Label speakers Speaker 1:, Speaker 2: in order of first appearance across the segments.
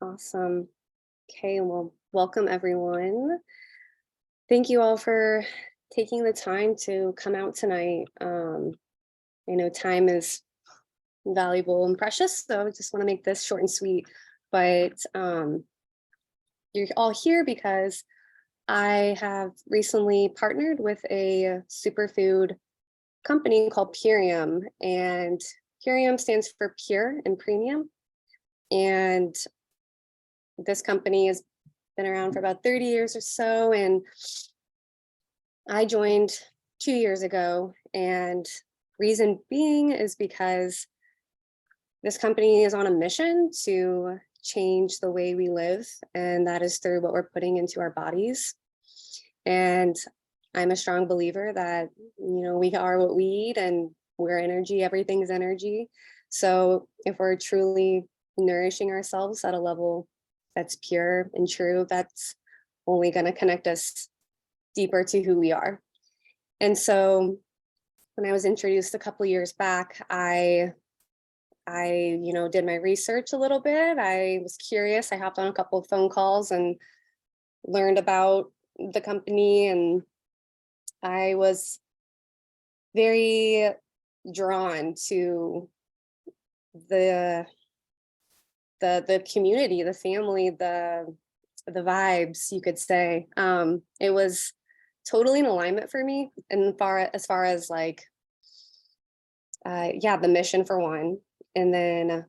Speaker 1: Awesome. Okay, well, welcome everyone. Thank you all for taking the time to come out tonight. I know time is valuable and precious, so I just want to make this short and sweet. But you're all here because I have recently partnered with a superfood company called Purium, and Purium stands for pure and premium. And this company has been around for about 30 years or so, and I joined 2 years ago. And reason being is because this company is on a mission to change the way we live, and that is through what we're putting into our bodies. And I'm a strong believer that, we are what we eat, and we're energy, everything's energy. So if we're truly nourishing ourselves at a level that's pure and true, that's only going to connect us deeper to who we are. And so when I was introduced a couple years back, I did my research a little bit. I was curious. I hopped on a couple of phone calls and learned about the company, and I was very drawn to the community, the family, the vibes, you could say. It was totally in alignment for me, and as far as like the mission for one. And then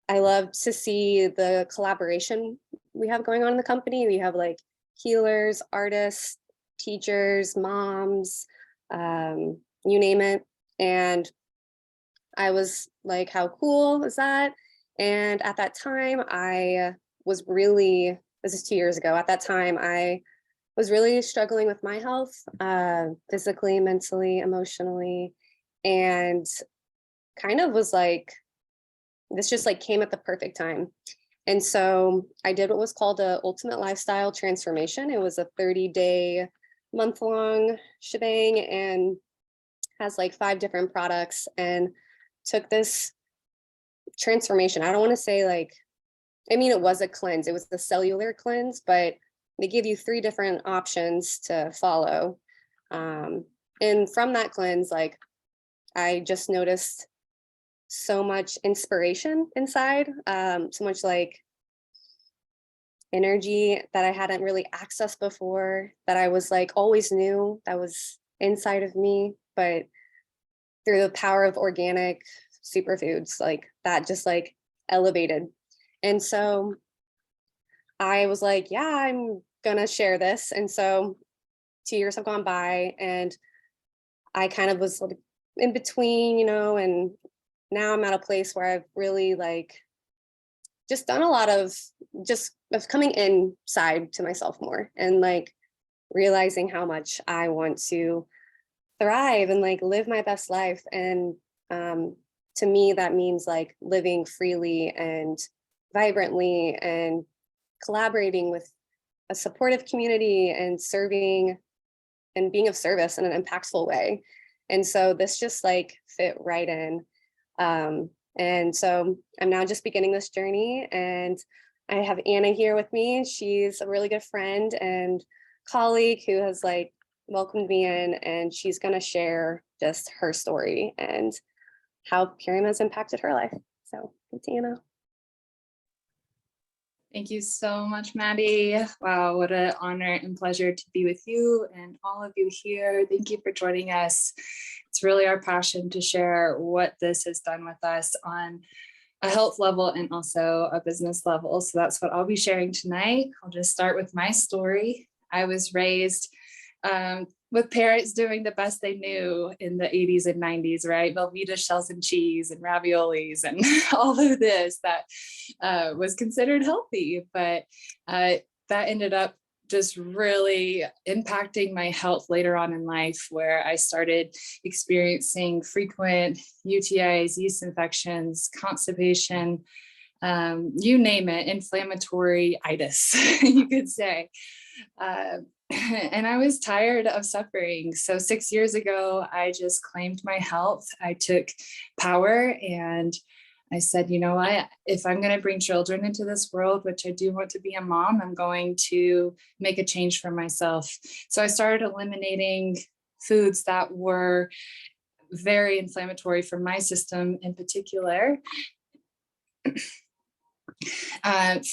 Speaker 1: I love to see the collaboration we have going on in the company. We have like healers, artists, teachers, moms, you name it. And I was like, how cool is that? And at that time, this is 2 years ago. At that time, I was really struggling with my health, physically, mentally, emotionally, and kind of was like, this just like came at the perfect time. And so I did what was called a ultimate lifestyle transformation. It was a 30-day, month-long shebang, and has like 5 different products, and took this transformation. I don't want to say like, it was a cleanse. It was the cellular cleanse, but they give you 3 different options to follow. And from that cleanse, like, I just noticed so much inspiration inside, so much like energy that I hadn't really accessed before, that I was like always knew that was inside of me, but through the power of organic superfoods, like that just like elevated. And so I was like, yeah, I'm gonna share this. And so 2 years have gone by, and I kind of was like in between, and now I'm at a place where I've really like just done a lot of coming inside to myself more, and like realizing how much I want to thrive and like live my best life. And to me, that means like living freely and vibrantly, and collaborating with a supportive community, and serving and being of service in an impactful way. And so this just like fit right in. And so I'm now just beginning this journey, and I have Anna here with me. She's a really good friend and colleague who has like welcomed me in, and she's going to share just her story and how Purium has impacted her life. So it's Anna.
Speaker 2: Thank you so much, Maddie. Wow, what an honor and pleasure to be with you and all of you here. Thank you for joining us. It's really our passion to share what this has done with us on a health level and also a business level. So that's what I'll be sharing tonight. I'll just start with my story. I was raised with parents doing the best they knew in the 80s and 90s, right? Velveeta shells and cheese and raviolis and all of this that was considered healthy. But that ended up just really impacting my health later on in life, where I started experiencing frequent UTIs, yeast infections, constipation, you name it, inflammatory itis, you could say. And I was tired of suffering. So 6 years ago, I just claimed my health. I took power, and I said, you know what, if I'm going to bring children into this world, which I do want to be a mom, I'm going to make a change for myself. So I started eliminating foods that were very inflammatory for my system in particular.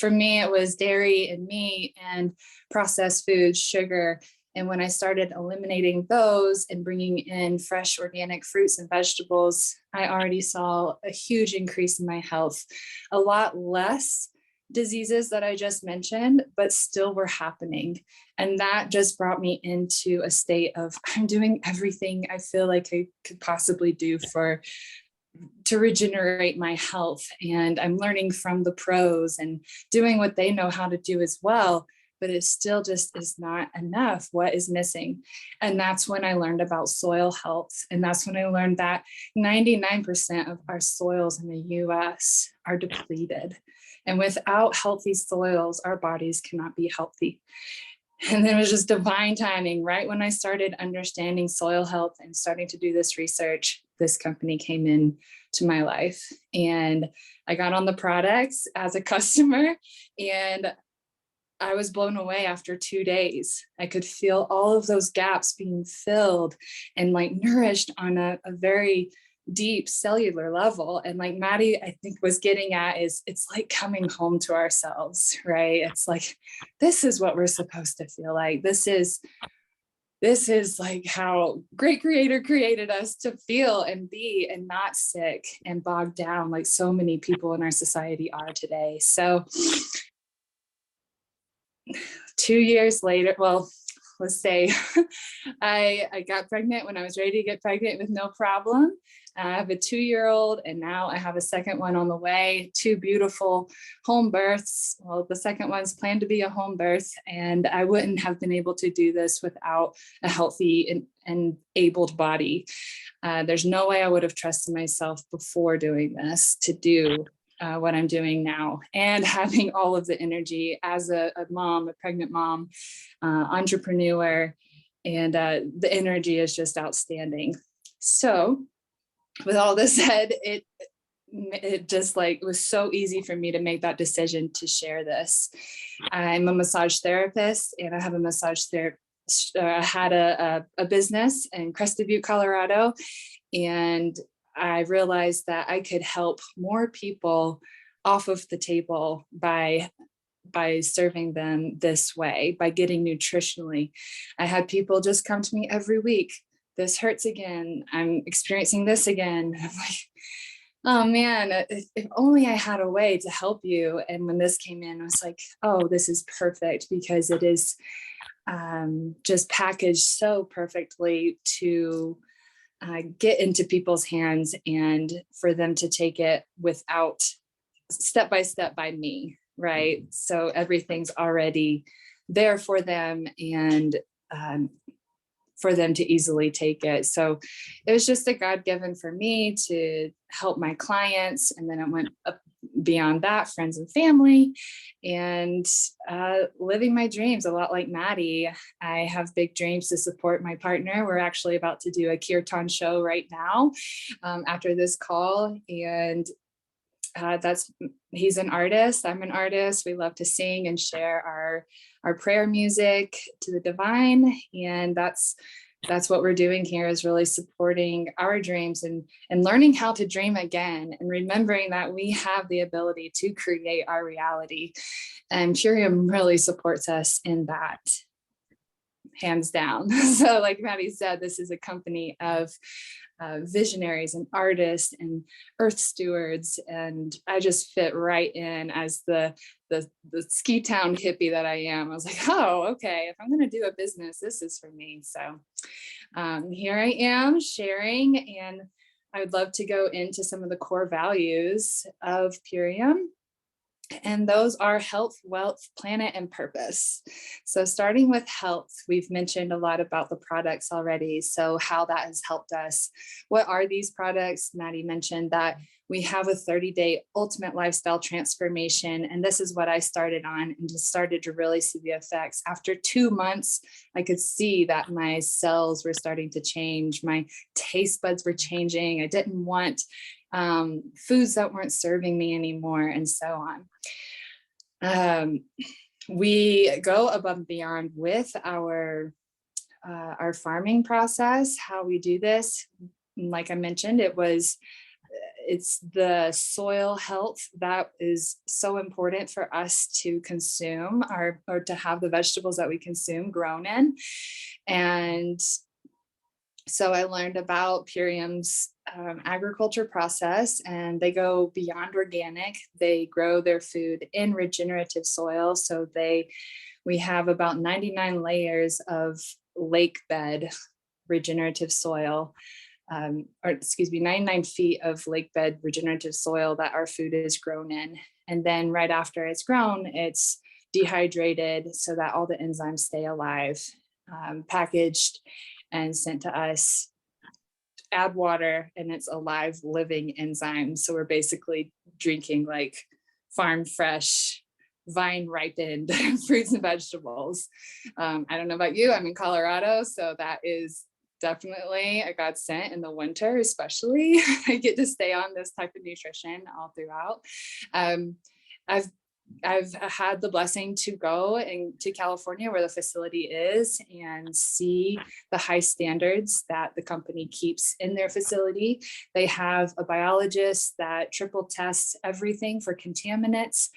Speaker 2: For me, it was dairy and meat and processed foods, sugar. And when I started eliminating those and bringing in fresh organic fruits and vegetables, I already saw a huge increase in my health. A lot less diseases that I just mentioned, but still were happening. And that just brought me into a state of, I'm doing everything I feel like I could possibly do to regenerate my health. And I'm learning from the pros and doing what they know how to do as well. But it still just is not enough. What is missing? And that's when I learned about soil health. And that's when I learned that 99% of our soils in the US are depleted. And without healthy soils, our bodies cannot be healthy. And then it was just divine timing. Right when I started understanding soil health and starting to do this research, this company came in to my life. And I got on the products as a customer, and I was blown away after 2 days. I could feel all of those gaps being filled and like nourished on a very deep cellular level. And like Maddie, I think, was getting at is it's like coming home to ourselves, right? It's like, this is what we're supposed to feel like. This is like how great creator created us to feel and be, and not sick and bogged down like so many people in our society are today. So 2 years later, well, let's say I got pregnant when I was ready to get pregnant with no problem. I have a 2-year-old, and now I have a second one on the way, 2 beautiful home births. Well, the second one's planned to be a home birth, and I wouldn't have been able to do this without a healthy and abled body. There's no way I would have trusted myself before doing this to do what I'm doing now, and having all of the energy as a mom, a pregnant mom, entrepreneur, and the energy is just outstanding. So with all this said, it just like it was so easy for me to make that decision to share this. I'm a massage therapist, and I have a massage therapist. I had a business in Crested Butte, Colorado, and I realized that I could help more people off of the table by serving them this way, by getting nutritionally. I had people just come to me every week. This hurts again. I'm experiencing this again. I'm like, oh man, if only I had a way to help you. And when this came in, I was like, oh, this is perfect, because it is just packaged so perfectly to get into people's hands, and for them to take it without step by me, right? So everything's already there for them, and for them to easily take it. So it was just a God-given for me to help my clients. And then it went up beyond that, friends and family, and living my dreams, a lot like Maddie. I have big dreams to support my partner. We're actually about to do a kirtan show right now after this call. And he's an artist. I'm an artist. We love to sing and share our prayer music to the divine. And that's what we're doing here, is really supporting our dreams and learning how to dream again, and remembering that we have the ability to create our reality. And Purium really supports us in that, hands down. So like Maddie said, this is a company of visionaries and artists and earth stewards, and I just fit right in as the ski town hippie that I am. I was like, oh, okay, if I'm going to do a business, this is for me. So here I am sharing, and I would love to go into some of the core values of Purium. And those are health, wealth, planet, and purpose. So starting with health, we've mentioned a lot about the products already. So how that has helped us. What are these products? Maddie mentioned that we have a 30-day ultimate lifestyle transformation. And this is what I started on, and just started to really see the effects. After 2 months, I could see that my cells were starting to change. My taste buds were changing. I didn't want foods that weren't serving me anymore, and so on. We go above and beyond with our farming process, how we do this. Like I mentioned, it's the soil health that is so important for us to consume or to have the vegetables that we consume grown in. And so I learned about Purium's agriculture process, and they go beyond organic. They grow their food in regenerative soil. So we have about 99 layers of lake bed regenerative soil, or excuse me, 99 feet of lake bed regenerative soil that our food is grown in. And then right after it's grown, it's dehydrated so that all the enzymes stay alive, packaged and sent to us. Add water and it's a live living enzyme. So we're basically drinking like farm fresh, vine ripened fruits and vegetables. I don't know about you, I'm in Colorado, so that is definitely a godsend in the winter, especially. I get to stay on this type of nutrition all throughout. I've had the blessing to go to California where the facility is and see the high standards that the company keeps in their facility. They have a biologist that triple tests everything for contaminants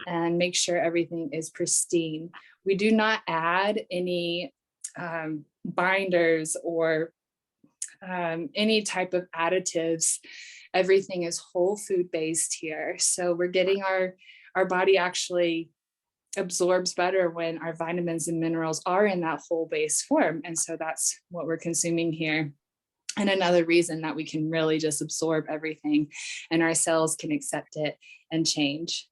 Speaker 2: and make sure everything is pristine. We do not add any binders or any type of additives. Everything is whole food based here. So we're getting our body actually absorbs better when our vitamins and minerals are in that whole base form. And so that's what we're consuming here. And another reason that we can really just absorb everything and our cells can accept it and change.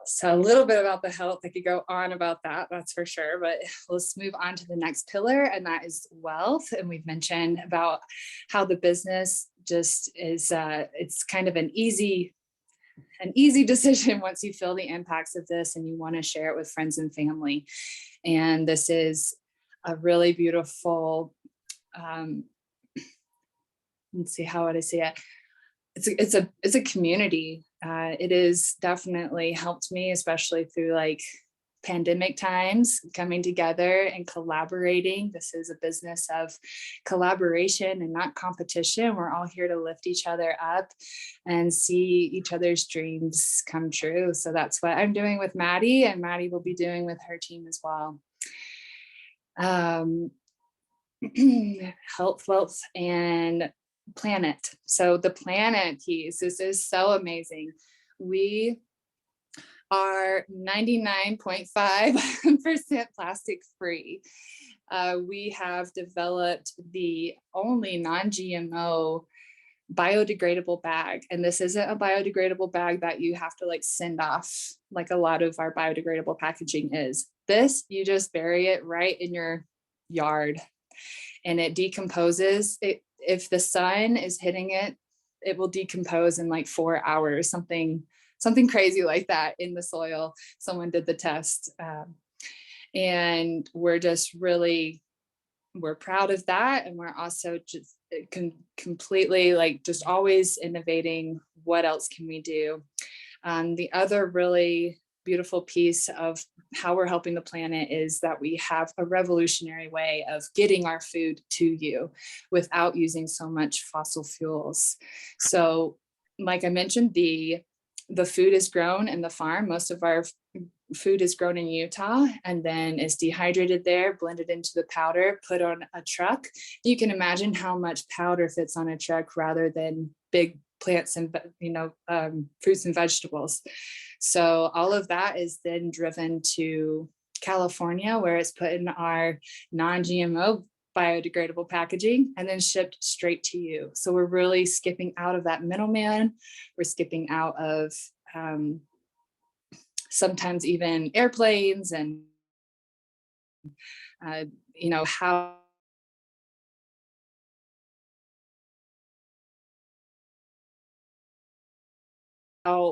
Speaker 2: So a little bit about the health, I could go on about that, that's for sure, but let's move on to the next pillar, and that is wealth. And we've mentioned about how the business just is, it's kind of an easy decision once you feel the impacts of this and you want to share it with friends and family. And this is a really beautiful, let's see, how would I say it? It's a community. It has definitely helped me, especially through like pandemic times, coming together and collaborating. This is a business of collaboration and not competition. We're all here to lift each other up and see each other's dreams come true. So that's what I'm doing with Maddie, and Maddie will be doing with her team as well. Health, wealth, and planet. So the planet piece, this is so amazing. We are 99.5% plastic free. We have developed the only non-GMO biodegradable bag. And this isn't a biodegradable bag that you have to like send off like a lot of our biodegradable packaging is. This, you just bury it right in your yard and it decomposes. If the sun is hitting it, it will decompose in like 4 hours, something crazy like that in the soil. Someone did the test. And we're proud of that. And we're also just completely like just always innovating. What else can we do? The other really beautiful piece of how we're helping the planet is that we have a revolutionary way of getting our food to you without using so much fossil fuels. So like I mentioned, the food is grown in the farm. Most of our food is grown in Utah and then is dehydrated there, blended into the powder, put on a truck. You can imagine how much powder fits on a truck rather than big plants and fruits and vegetables. So all of that is then driven to California, where it's put in our non-GMO biodegradable packaging and then shipped straight to you. So we're really skipping out of that middleman. We're skipping out of sometimes even airplanes and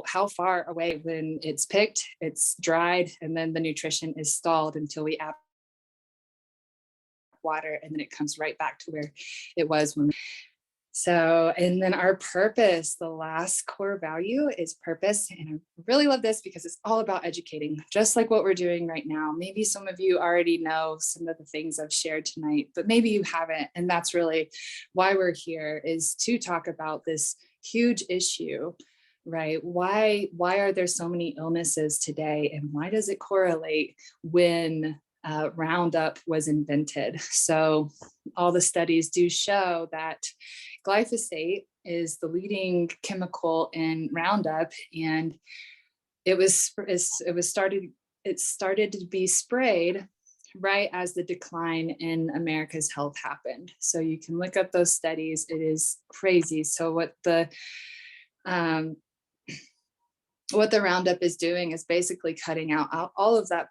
Speaker 2: how far away when it's picked, it's dried, and then the nutrition is stalled until we add water, and then it comes right back to where it was when So, and then our purpose, the last core value is purpose. And I really love this because it's all about educating, just like what we're doing right now. Maybe some of you already know some of the things I've shared tonight, but maybe you haven't. And that's really why we're here, is to talk about this huge issue, right? Why are there so many illnesses today? And why does it correlate when Roundup was invented? So all the studies do show that glyphosate is the leading chemical in Roundup, and it started to be sprayed right as the decline in America's health happened. So you can look up those studies. It is crazy. So what the Roundup is doing is basically cutting out all of that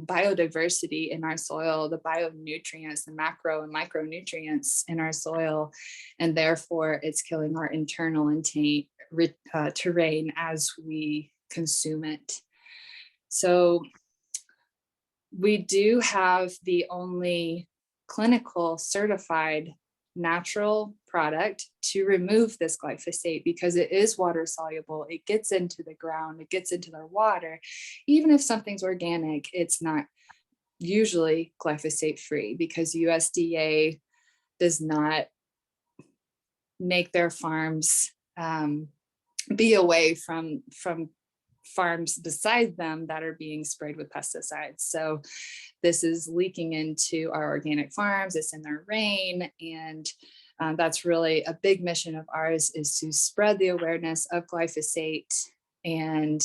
Speaker 2: biodiversity in our soil, the bionutrients, the macro and micronutrients in our soil, and therefore it's killing our internal terrain as we consume it. So we do have the only clinical certified natural product to remove this glyphosate, because it is water soluble. It gets into the ground, it gets into the water. Even if something's organic, it's not usually glyphosate free, because USDA does not make their farms be away from farms beside them that are being sprayed with pesticides. So this is leaking into our organic farms, it's in their rain, and that's really a big mission of ours, is to spread the awareness of glyphosate and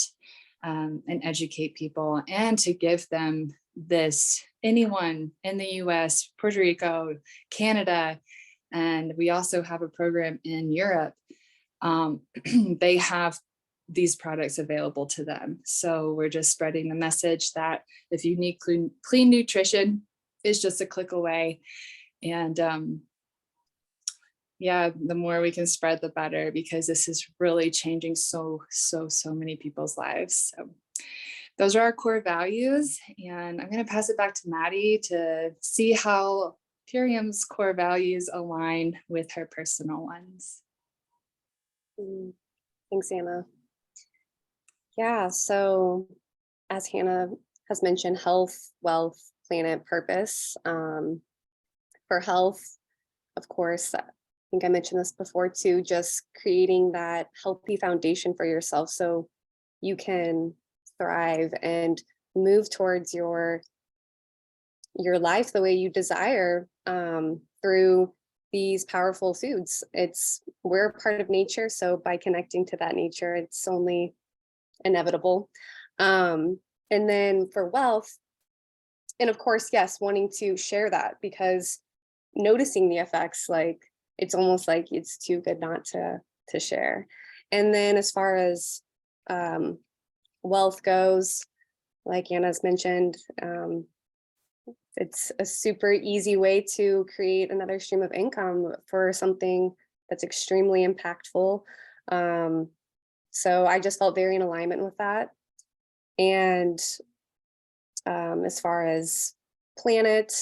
Speaker 2: educate people, and to give them this, anyone in the US, Puerto Rico, Canada, and we also have a program in Europe. They have these products available to them. So we're just spreading the message that if you need clean nutrition, it's just a click away. And yeah, the more we can spread, the better, because this is really changing so many people's lives. So those are our core values. And I'm going to pass it back to Maddie to see how Purium's core values align with her personal ones.
Speaker 1: Thanks, Anna. Yeah, so as Hannah has mentioned, health, wealth, planet, purpose. For health, of course, I think I mentioned this before too, just creating that healthy foundation for yourself so you can thrive and move towards your life the way you desire, through these powerful foods. We're part of nature, so by connecting to that nature, it's only inevitable. And then for wealth, and of course, yes, wanting to share that, because noticing the effects, like it's almost like it's too good not to share. And then as far as wealth goes, like Anna's mentioned, it's a super easy way to create another stream of income for something that's extremely impactful. So I just felt very in alignment with that. And as far as planet,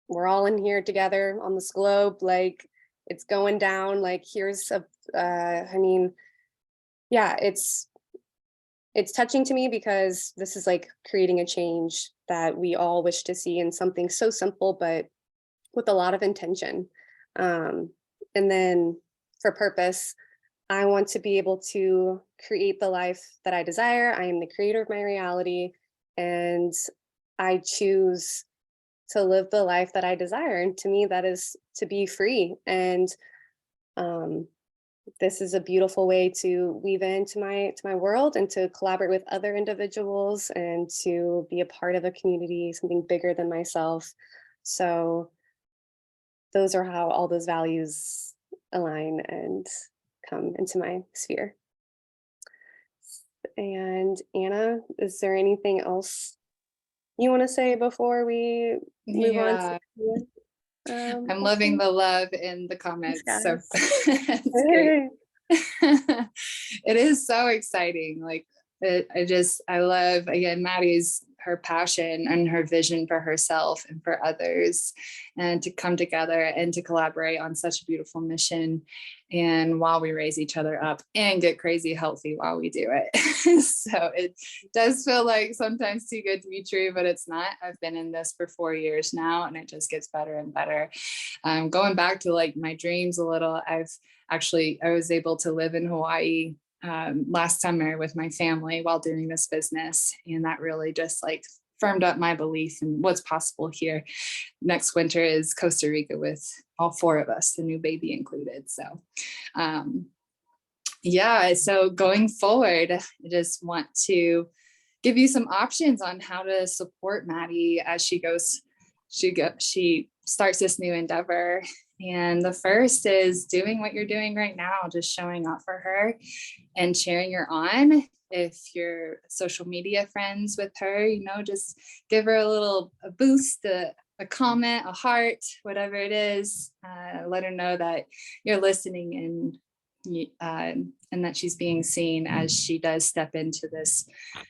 Speaker 1: we're all in here together on this globe, like it's going down, like here's I mean, yeah, it's touching to me, because this is like creating a change that we all wish to see in something so simple, but with a lot of intention. And then for purpose, I want to be able to create the life that I desire. I am the creator of my reality, and I choose to live the life that I desire. And to me, that is to be free. And this is a beautiful way to weave into my world, and to collaborate with other individuals, and to be a part of a community, something bigger than myself. So those are how all those values align and come into my sphere. And Anna, is there anything else you want to say before we move on to
Speaker 2: I'm loving the love in the comments. So it's
Speaker 1: great.
Speaker 2: It is so exciting. Like I love, again, Maddie's, her passion and her vision for herself and for others, and to come together and to collaborate on such a beautiful mission. And while we raise each other up and get crazy healthy while we do it. So it does feel like sometimes too good to be true, but it's not. I've been in this for 4 years now, and it just gets better and better. Going back to like my dreams a little, I was able to live in Hawaii last summer with my family while doing this business. And that really just like firmed up my belief in what's possible here. Next winter is Costa Rica with all 4 of us, the new baby included. So so going forward, I just want to give you some options on how to support Maddie as she starts this new endeavor. And the first is doing what you're doing right now, just showing up for her and cheering her on. If you're social media friends with her, just give her a boost, a comment, a heart, whatever it is. Let her know that you're listening and that she's being seen as she does step into this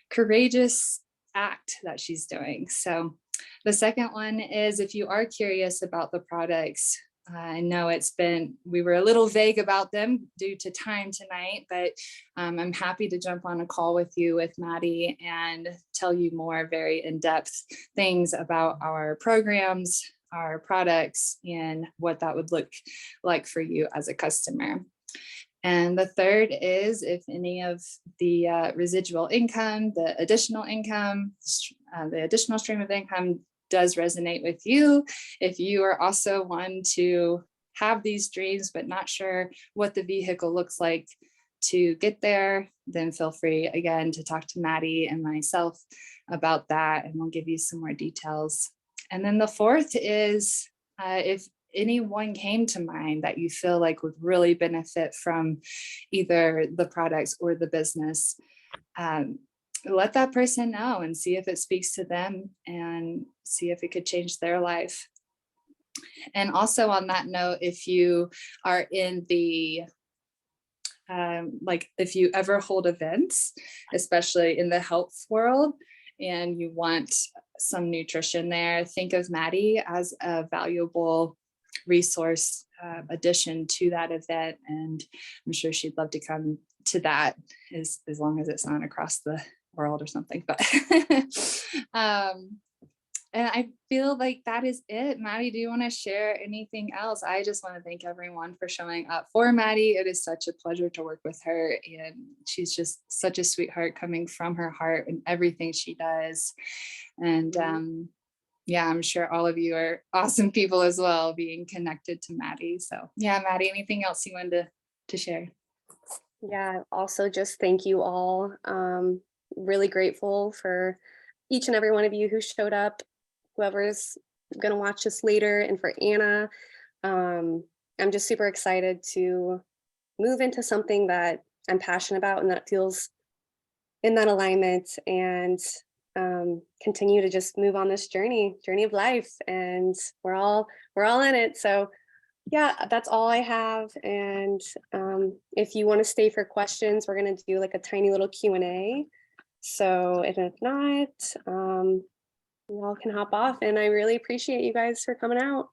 Speaker 2: courageous act that she's doing. So the second one is, if you are curious about the products, I know we were a little vague about them due to time tonight, but I'm happy to jump on a call with you with Maddie and tell you more very in-depth things about our programs, our products, and what that would look like for you as a customer. And the third is, if any of the residual income, the additional stream of income does resonate with you, if you are also one to have these dreams but not sure what the vehicle looks like to get there, then feel free again to talk to Maddie and myself about that, and we'll give you some more details. And then the fourth is, if anyone came to mind that you feel like would really benefit from either the products or the business, let that person know and see if it speaks to them and see if it could change their life. And also on that note, if you are in the if you ever hold events, especially in the health world, and you want some nutrition there, think of Maddie as a valuable resource addition to that event. And I'm sure she'd love to come to that, as long as it's not across the world or something. But and I feel like that is it. Maddie, do you want to share anything else? I just want to thank everyone for showing up for Maddie. It is such a pleasure to work with her, and she's just such a sweetheart coming from her heart and everything she does. And I'm sure all of you are awesome people as well, being connected to Maddie. So Maddie, anything else you wanted to share?
Speaker 1: Yeah, also just thank you all. Really grateful for each and every one of you who showed up, whoever's going to watch this later, and for Anna. I'm just super excited to move into something that I'm passionate about and that feels in that alignment, and continue to just move on this journey of life. And we're all in it. So that's all I have. And if you want to stay for questions, we're going to do like a tiny little Q&A. So if not, you all can hop off. And I really appreciate you guys for coming out.